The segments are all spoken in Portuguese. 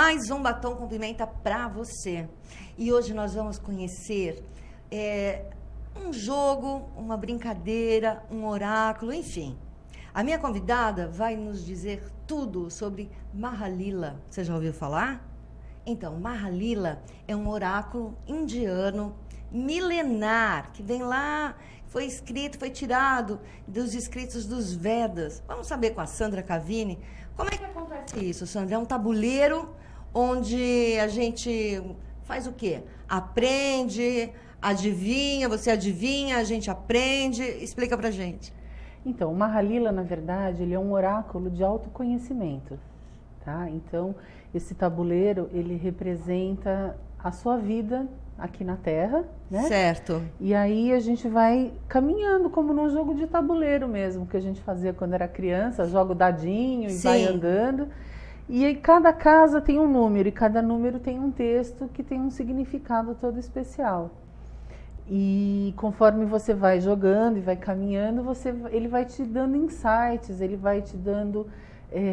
mais um Batom com Pimenta para você. E hoje nós vamos conhecer um jogo, uma brincadeira, um oráculo, enfim. A minha convidada vai nos dizer tudo sobre Mahalila. Você já ouviu falar? Então, Mahalila é um oráculo indiano milenar, que vem lá, foi escrito, foi tirado dos escritos dos Vedas. Vamos saber com a Sandra Cavini como é que acontece isso, Sandra. É um tabuleiro onde a gente faz o quê? Aprende, adivinha, você adivinha, a gente aprende. Explica pra gente. Então, o Mahalila, na verdade, ele é um oráculo de autoconhecimento, tá? Então, esse tabuleiro, ele representa a sua vida aqui na Terra, né? Certo. E aí a gente vai caminhando como num jogo de tabuleiro mesmo, que a gente fazia quando era criança, joga o dadinho e vai andando. E aí cada casa tem um número, e cada número tem um texto que tem um significado todo especial. E conforme você vai jogando e vai caminhando, ele vai te dando insights, ele vai te dando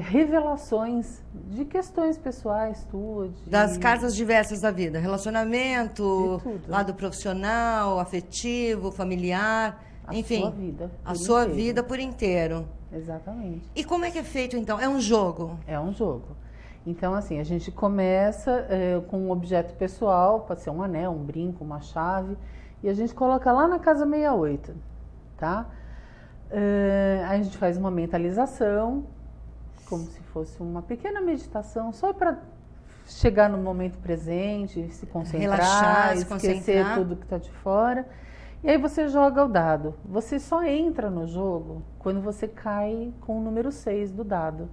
revelações de questões pessoais tuas. Das cartas diversas da vida, relacionamento, lado profissional, afetivo, familiar, enfim. A sua vida. A sua vida por inteiro. Exatamente. E como é que é feito então? É um jogo? É um jogo. Então, assim, a gente começa com um objeto pessoal, pode ser um anel, um brinco, uma chave, e a gente coloca lá na casa 68, tá? Aí a gente faz uma mentalização, como se fosse uma pequena meditação, só para chegar no momento presente, se concentrar, relaxar, esquecer tudo que está de fora. E aí você joga o dado. Você só entra no jogo quando você cai com o número 6 do dado,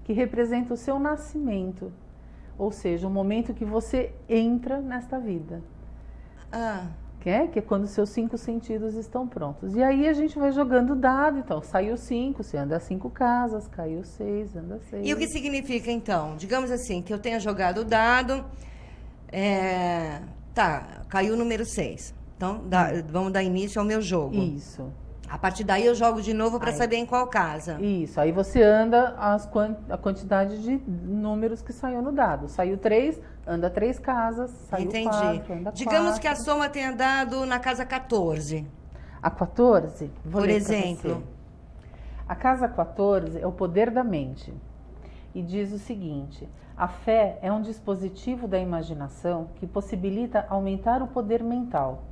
que representa o seu nascimento, ou seja, o momento que você entra nesta vida. Que é quando os seus 5 sentidos estão prontos. E aí a gente vai jogando o dado, então saiu 5, você anda 5 casas, caiu 6, anda 6. E o que significa então? Digamos assim, que eu tenha jogado o dado, caiu o número 6. Então, vamos dar início ao meu jogo. Isso. A partir daí eu jogo de novo para saber em qual casa. Isso, aí você anda a quantidade de números que saiu no dado. Saiu 3, anda 3 casas, saiu 4, anda 4. Digamos que a soma tenha dado na casa 14. A 14? Por exemplo. A casa 14 é o poder da mente. E diz o seguinte: a fé é um dispositivo da imaginação que possibilita aumentar o poder mental.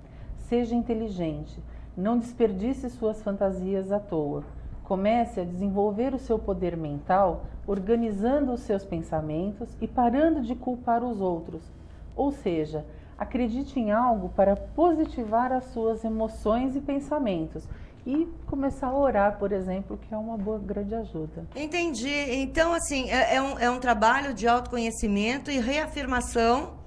Seja inteligente. Não desperdice suas fantasias à toa. Comece a desenvolver o seu poder mental, organizando os seus pensamentos e parando de culpar os outros. Ou seja, acredite em algo para positivar as suas emoções e pensamentos. E começar a orar, por exemplo, que é uma grande ajuda. Entendi. Então, assim, é um trabalho de autoconhecimento e reafirmação,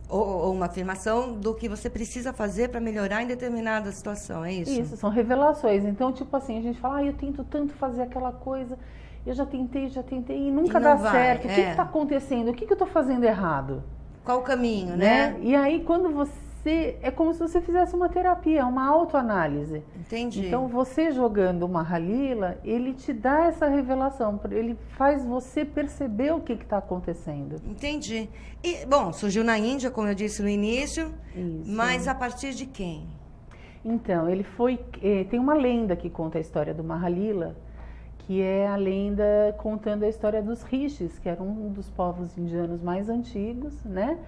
ou uma afirmação do que você precisa fazer para melhorar em determinada situação, é isso? Isso, são revelações. Então, tipo assim, a gente fala, eu tento tanto fazer aquela coisa, eu já tentei e nunca dá certo. O que está acontecendo? O que eu estou fazendo errado? Qual o caminho, né? E aí, quando é como se você fizesse uma terapia, uma autoanálise. Entendi. Então, você jogando uma Mahalila, ele te dá essa revelação, ele faz você perceber o que está acontecendo. Entendi. E, bom, surgiu na Índia, como eu disse no início, isso. Mas a partir de quem? Então, ele foi... tem uma lenda que conta a história do Mahalila, que é a lenda contando a história dos rishis, que eram um dos povos indianos mais antigos, né?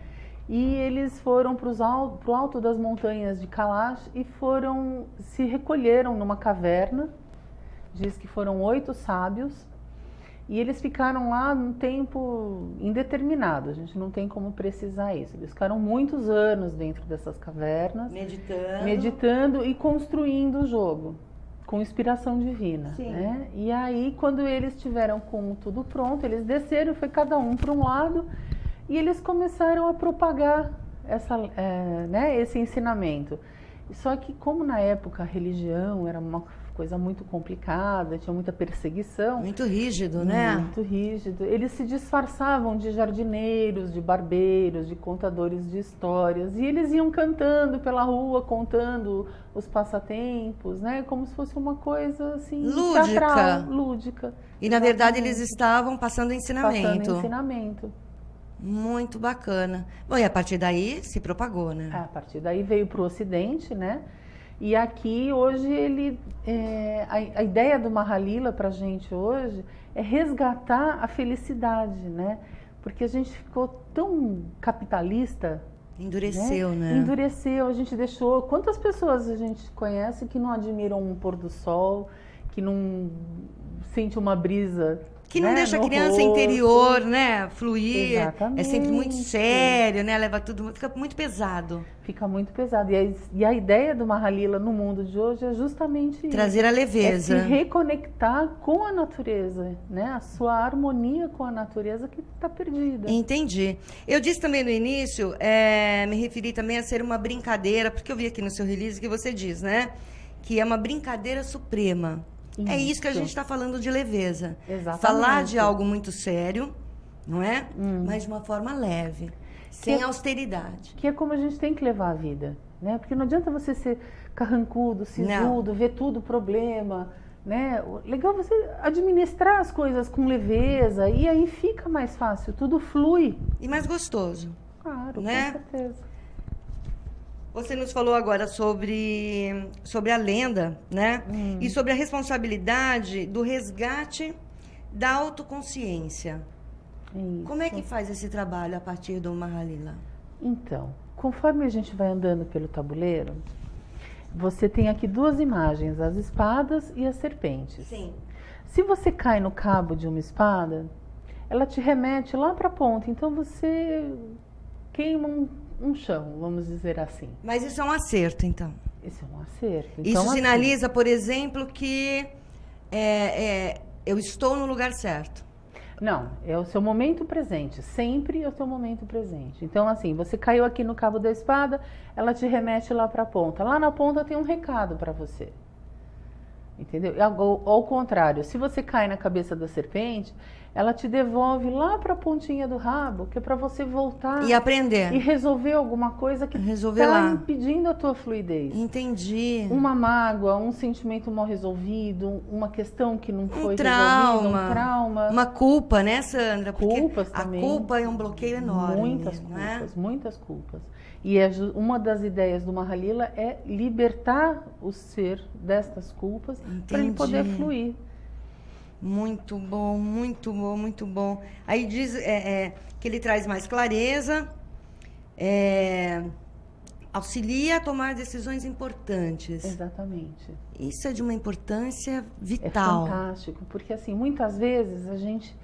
E eles foram para o alto das montanhas de Kailash e se recolheram numa caverna. Diz que foram 8 sábios e eles ficaram lá num tempo indeterminado. A gente não tem como precisar isso. Eles ficaram muitos anos dentro dessas cavernas, meditando e construindo o jogo com inspiração divina. Né? E aí, quando eles tiveram com tudo pronto, eles desceram, foi cada um para um lado. E eles começaram a propagar esse ensinamento. Só que como na época a religião era uma coisa muito complicada, tinha muita perseguição. Muito rígido, né? Muito rígido. Eles se disfarçavam de jardineiros, de barbeiros, de contadores de histórias. E eles iam cantando pela rua, contando os passatempos, né? Como se fosse uma coisa assim... Lúdica. Lúdica. E na verdade eles estavam passando ensinamento. Passando ensinamento. Muito bacana. Bom, e a partir daí se propagou, né? A partir daí veio para o Ocidente, né? E aqui hoje a ideia do Mahalila para a gente hoje é resgatar a felicidade, né? Porque a gente ficou tão capitalista. Endureceu, né? Endureceu, a gente deixou... Quantas pessoas a gente conhece que não admiram um pôr do sol, que não sente uma brisa... Que não deixa a criança rosto. interior, né, fluir. Exatamente. É sempre muito sério, né? Leva tudo, fica muito pesado. Fica muito pesado. E a ideia do Mahalila no mundo de hoje é justamente trazer a leveza. É se reconectar com a natureza, né? A sua harmonia com a natureza que está perdida. Entendi. Eu disse também no início, me referi também a ser uma brincadeira, porque eu vi aqui no seu release que você diz, né? Que é uma brincadeira suprema. Isso. É isso que a gente está falando de leveza. Exatamente. Falar de algo muito sério, não é? Mas de uma forma leve, sem austeridade. Que é como a gente tem que levar a vida, né? Porque não adianta você ser carrancudo, sisudo, ver tudo problema, né? Legal você administrar as coisas com leveza e aí fica mais fácil, tudo flui. E mais gostoso. Claro, né? Com certeza. Você nos falou agora sobre a lenda, né? E sobre a responsabilidade do resgate da autoconsciência. Isso. Como é que faz esse trabalho a partir do Mahalila? Então, conforme a gente vai andando pelo tabuleiro, você tem aqui duas imagens, as espadas e as serpentes. Sim. Se você cai no cabo de uma espada, ela te remete lá para a ponta, então você queima um chão, vamos dizer assim. Mas isso é um acerto, então? Isso é um acerto. Então, isso sinaliza, por exemplo, que eu estou no lugar certo. Não, é o seu momento presente, sempre é o seu momento presente. Então, assim, você caiu aqui no cabo da espada, ela te remete lá para a ponta. Lá na ponta tem um recado para você. Entendeu? Ao contrário, se você cai na cabeça da serpente, ela te devolve lá para a pontinha do rabo, que é para você voltar e aprender e resolver alguma coisa que está impedindo a tua fluidez. Entendi. Uma mágoa, um sentimento mal resolvido, uma questão que não foi resolvida, um trauma. Uma culpa, né, Sandra? Porque culpas também. A culpa é um bloqueio enorme. Muitas culpas, muitas culpas. E uma das ideias do Mahalila é libertar o ser destas culpas para ele poder fluir. Muito bom, muito bom, muito bom. Aí diz que ele traz mais clareza, auxilia a tomar decisões importantes. Exatamente. Isso é de uma importância vital. É fantástico, porque assim, muitas vezes a gente,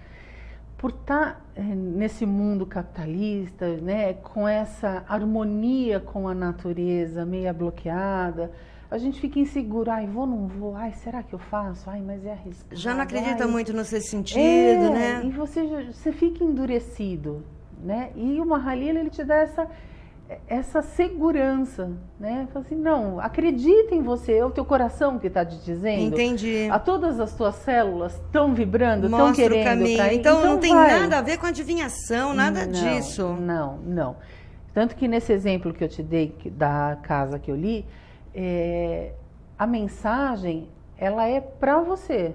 por estar nesse mundo capitalista, né, com essa harmonia com a natureza meia bloqueada, a gente fica inseguro, vou, não vou, será que eu faço? Mas é arriscado. Já não acredita muito no seu sentido, né? E você fica endurecido, né? E o Mahalila, ele te dá essa segurança, né? Fala assim, não, acredita em você, é o teu coração que está te dizendo. Entendi. A todas as tuas células estão vibrando, estão querendo o caminho. cair. Então não tem nada a ver com adivinhação, nada disso. Não. Tanto que nesse exemplo que eu te dei da casa que eu li, a mensagem, ela é para você.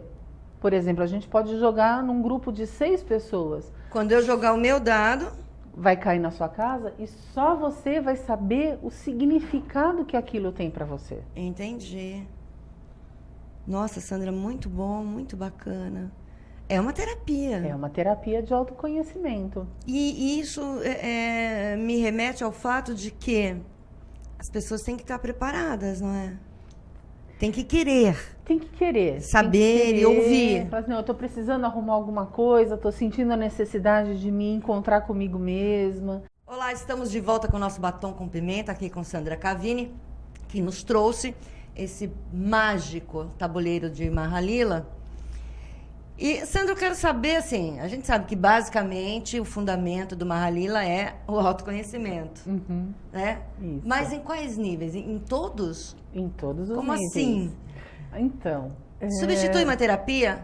Por exemplo, a gente pode jogar num grupo de 6 pessoas. Quando eu jogar o meu dado, vai cair na sua casa e só você vai saber o significado que aquilo tem para você. Entendi. Nossa, Sandra, muito bom, muito bacana. É uma terapia. É uma terapia de autoconhecimento. E isso me remete ao fato de que as pessoas têm que estar preparadas, não é? Tem que querer. Tem que querer. Saber e ouvir. Falar assim, não, eu estou precisando arrumar alguma coisa, estou sentindo a necessidade de me encontrar comigo mesma. Olá, estamos de volta com o nosso Batom com Pimenta, aqui com Sandra Cavini, que nos trouxe esse mágico tabuleiro de Mahalila. E, Sandra, eu quero saber, assim, a gente sabe que basicamente o fundamento do Mahalila é o autoconhecimento, né? Isso. Mas em quais níveis? Em todos? Em todos os Como níveis. Assim? Então... Substitui uma terapia?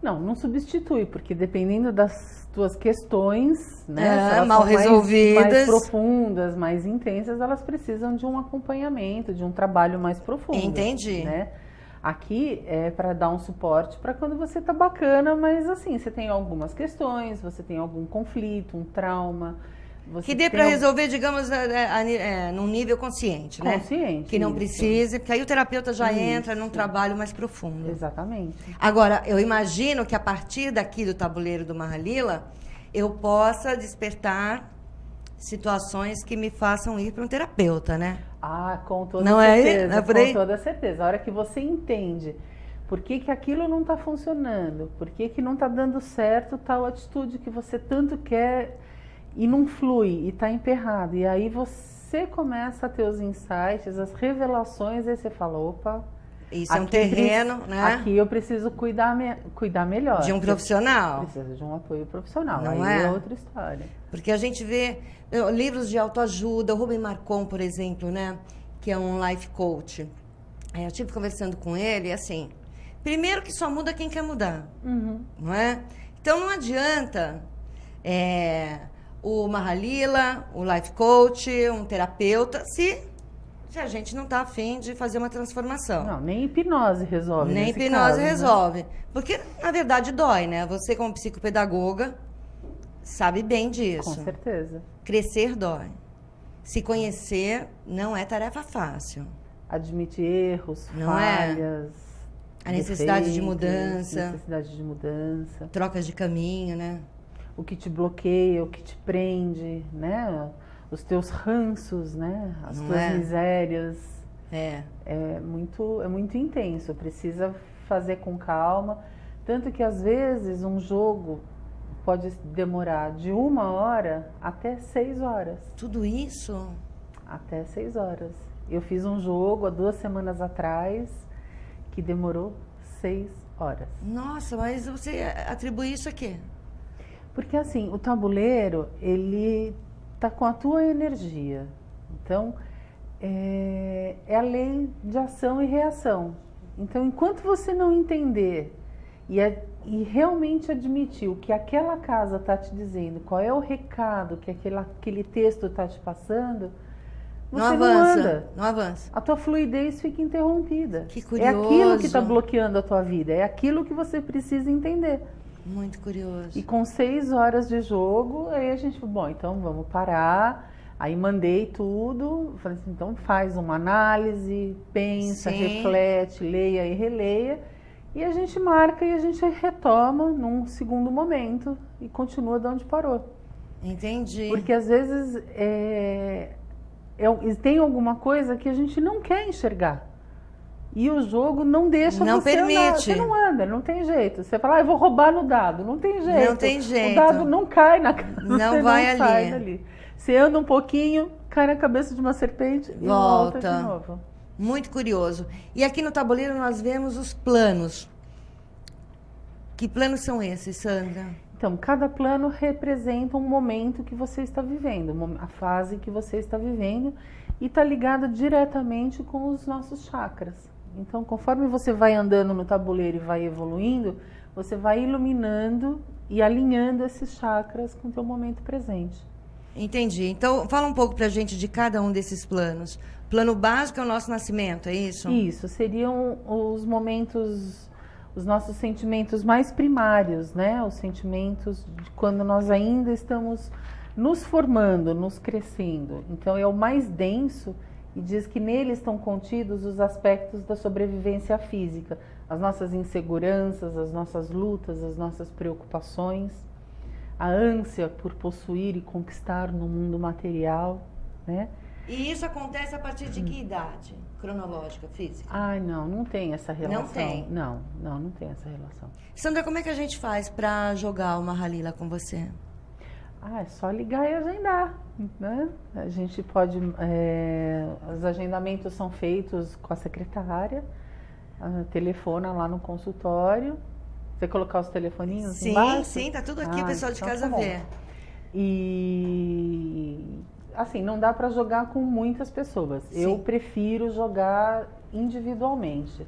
Não substitui, porque dependendo das tuas questões, né, mal resolvidas, mais profundas, mais intensas, elas precisam de um acompanhamento, de um trabalho mais profundo. Entendi. Né? Aqui é para dar um suporte para quando você tá bacana, mas assim, você tem algumas questões, você tem algum conflito, um trauma. Que dê para resolver, digamos, num nível consciente, né? Consciente. Que não isso. precise, porque aí o terapeuta já Isso. entra num trabalho mais profundo. Exatamente. Agora, eu imagino que a partir daqui do tabuleiro do Mahalila, eu possa despertar situações que me façam ir para um terapeuta, né? Ah, com toda não certeza. Não é por aí? Com toda certeza. A hora que você entende por que que aquilo não está funcionando, por que que não está dando certo tal atitude que você tanto quer e não flui e está emperrado. E aí você começa a ter os insights, as revelações, aí você fala, opa, isso é um terreno, né? Aqui eu preciso cuidar melhor. De um profissional. Precisa de um apoio profissional. Não aí é? Outra história. Porque a gente vê livros de autoajuda, o Rubem Marcon, por exemplo, né? Que é um life coach. Eu estive conversando com ele, assim, primeiro que só muda quem quer mudar, não é? Então não adianta o Mahalila, o life coach, um terapeuta, se a gente não está afim de fazer uma transformação. Não, nem hipnose resolve. Nem hipnose resolve. Né? Porque, na verdade, dói, né? Você, como psicopedagoga, sabe bem disso. Com certeza. Crescer dói. Se conhecer não é tarefa fácil. Admitir erros, não falhas. A necessidade defeitos, de mudança. Necessidade de mudança. Trocas de caminho, né? O que te bloqueia, o que te prende, né? Os teus ranços, né? As tuas misérias. É muito intenso. Precisa fazer com calma. Tanto que, às vezes, um jogo pode demorar de 1 hora até 6 horas. Tudo isso? Até 6 horas. Eu fiz um jogo há 2 semanas atrás que demorou 6 horas. Nossa, mas você atribui isso a quê? Porque assim, o tabuleiro, ele tá com a tua energia. Então, é a lei de ação e reação. Então, enquanto você não entender e realmente admitir o que aquela casa está te dizendo, qual é o recado que aquele texto está te passando, você não avança. A tua fluidez fica interrompida. Que curioso. É aquilo que está bloqueando a tua vida, é aquilo que você precisa entender. Muito curioso. E com 6 horas de jogo, aí a gente falou, bom, então vamos parar. Aí mandei tudo, falei assim, então faz uma análise, pensa, reflete, leia e releia. E a gente marca e a gente retoma num segundo momento e continua de onde parou. Entendi. Porque às vezes tem alguma coisa que a gente não quer enxergar. E o jogo não deixa não você permite. andar. Você não anda, não tem jeito. Você fala, eu vou roubar no dado. Não tem jeito. Não tem jeito. O dado não cai na casa. Não vai sai dali. Você anda um pouquinho, cai na cabeça de uma serpente e volta de novo. Muito curioso. E aqui no tabuleiro nós vemos os planos. Que planos são esses, Sandra? Então, cada plano representa um momento que você está vivendo, a fase que você está vivendo, e está ligada diretamente com os nossos chakras. Então, conforme você vai andando no tabuleiro e vai evoluindo, você vai iluminando e alinhando esses chakras com o teu momento presente. Entendi. Então, fala um pouco pra gente de cada um desses planos. Plano básico é o nosso nascimento, é isso? Isso, seriam os momentos, os nossos sentimentos mais primários, né? Os sentimentos de quando nós ainda estamos nos formando, nos crescendo. Então, é o mais denso e diz que nele estão contidos os aspectos da sobrevivência física, as nossas inseguranças, as nossas lutas, as nossas preocupações, a ânsia por possuir e conquistar no mundo material, né? E isso acontece a partir de que idade cronológica, física? Ai, não tem essa relação. Não tem? Não tem essa relação. Sandra, como é que a gente faz para jogar o Mahalila com você? É só ligar e agendar, né? A gente pode... os agendamentos são feitos com a secretária, telefona lá no consultório. Você colocar os telefoninhos embaixo? Sim, tá tudo aqui, o pessoal de casa vê. E... assim, não dá para jogar com muitas pessoas. Sim. Eu prefiro jogar individualmente.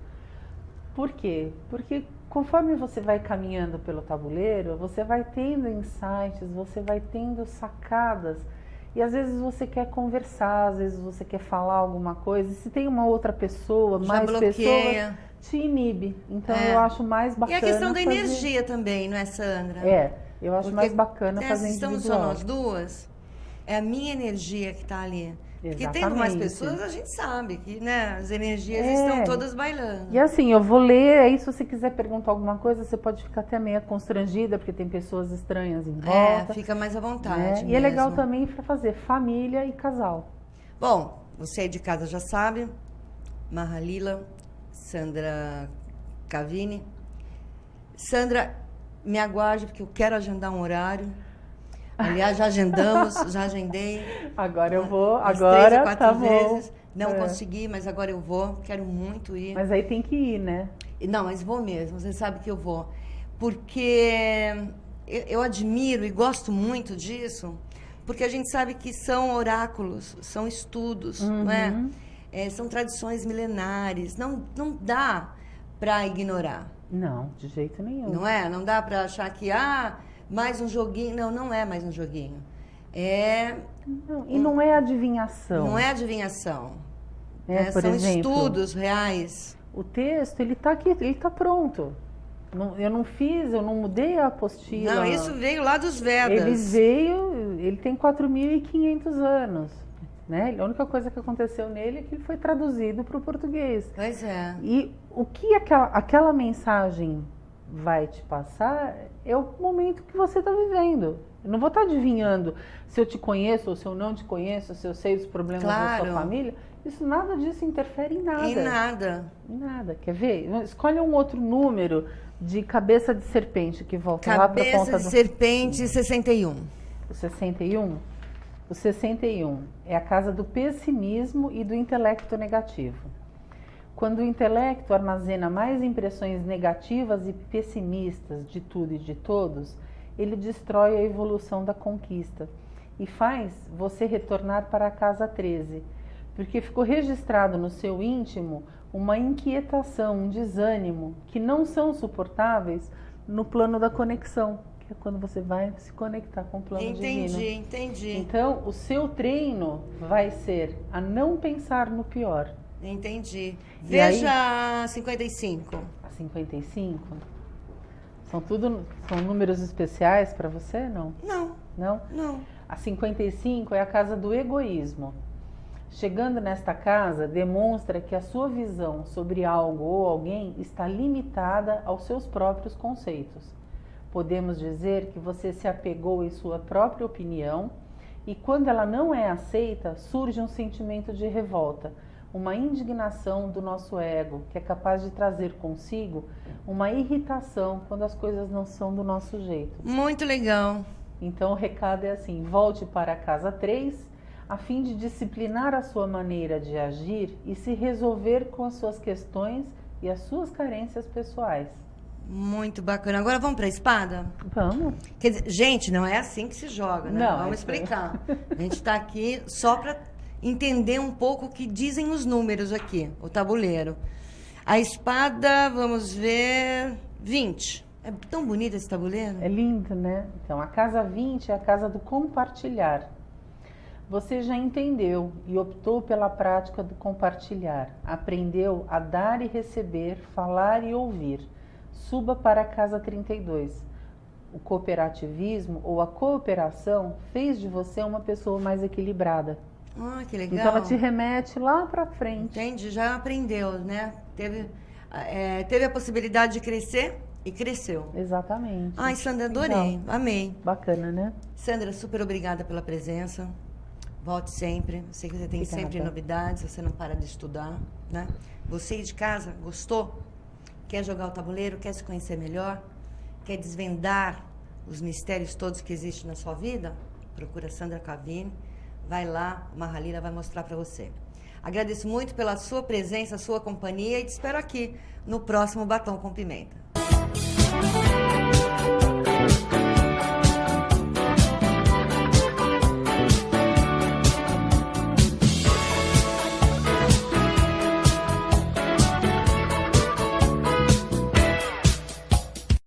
Por quê? Porque conforme você vai caminhando pelo tabuleiro, você vai tendo insights, você vai tendo sacadas E às vezes você quer conversar, às vezes você quer falar alguma coisa. E se tem uma outra pessoa, Já mais bloqueia. pessoas, te inibe. Então eu acho mais bacana. E a questão da fazer... energia também, não é, Sandra? Eu acho mais bacana fazer individual. Estamos só nós duas, é a minha energia que está ali. Porque tem mais pessoas, a gente sabe que, né, as energias estão todas bailando. E assim, eu vou ler, aí se você quiser perguntar alguma coisa, você pode ficar até meio constrangida, porque tem pessoas estranhas em volta. Fica mais à vontade. E é legal também para fazer família e casal. Bom, você aí de casa já sabe, Mahalila, Sandra Cavini. Sandra, me aguarde, porque eu quero agendar um horário. Aliás, já agendamos, já agendei. Agora eu vou, agora 3 ou 4 tá vezes. Bom. Não consegui, mas agora eu vou. Quero muito ir. Mas aí tem que ir, né? Não, mas vou mesmo. Você sabe que eu vou. Porque eu admiro e gosto muito disso, porque a gente sabe que são oráculos, são estudos, não é? São tradições milenares. Não dá para ignorar. Não, de jeito nenhum. Não é? Não dá para achar que, mais um joguinho. Não, não é mais um joguinho. Não é adivinhação. Não é adivinhação. Por são exemplo, estudos reais. O texto, ele está aqui, ele está pronto. Eu não mudei a apostila. Não, isso veio lá dos Vedas. Ele tem 4.500 anos. Né? A única coisa que aconteceu nele é que ele foi traduzido para o português. Pois é. E o que aquela mensagem vai te passar é o momento que você está vivendo. Eu não vou estar adivinhando se eu te conheço ou se eu não te conheço, se eu sei os problemas da sua família. Nada disso interfere em nada. Em nada. Em nada. Quer ver? Escolhe um outro número de cabeça de serpente que volta lá para a ponta Cabeça de serpente 61. O 61? O 61 é a casa do pessimismo e do intelecto negativo. Quando o intelecto armazena mais impressões negativas e pessimistas de tudo e de todos, ele destrói a evolução da conquista e faz você retornar para a casa 13, porque ficou registrado no seu íntimo uma inquietação, um desânimo que não são suportáveis no plano da conexão, que é quando você vai se conectar com o plano divino. Entendi. Então, o seu treino vai ser a não pensar no pior. Entendi. Veja a 55. A 55? São números especiais para você, não? Não. A 55 é a casa do egoísmo. Chegando nesta casa, demonstra que a sua visão sobre algo ou alguém está limitada aos seus próprios conceitos. Podemos dizer que você se apegou em sua própria opinião e quando ela não é aceita, surge um sentimento de revolta, uma indignação do nosso ego, que é capaz de trazer consigo uma irritação quando as coisas não são do nosso jeito. Muito legal. Então o recado é assim, volte para a casa 3, a fim de disciplinar a sua maneira de agir e se resolver com as suas questões e as suas carências pessoais. Muito bacana. Agora vamos para a espada? Vamos. Quer dizer, gente, não é assim que se joga, né? Não, vamos explicar. A gente está aqui só para entender um pouco o que dizem os números aqui, o tabuleiro. A espada, vamos ver, 20. É tão bonito esse tabuleiro. É lindo, né? Então, a casa 20 é a casa do compartilhar. Você já entendeu e optou pela prática do compartilhar. Aprendeu a dar e receber, falar e ouvir. Suba para a casa 32. O cooperativismo ou a cooperação fez de você uma pessoa mais equilibrada. Que legal. Então ela te remete lá para frente. Entende? Já aprendeu, né? Teve a possibilidade de crescer e cresceu. Exatamente. Ai, Sandra, adorei. Legal. Amei. Bacana, né? Sandra, super obrigada pela presença. Volte sempre. Eu sei que você tem sempre novidades, você não para de estudar, né? Você aí de casa, gostou? Quer jogar o tabuleiro? Quer se conhecer melhor? Quer desvendar os mistérios todos que existem na sua vida? Procura Sandra Cavini. Vai lá, a Mahalila vai mostrar para você. Agradeço muito pela sua presença, sua companhia e te espero aqui no próximo Batom com Pimenta.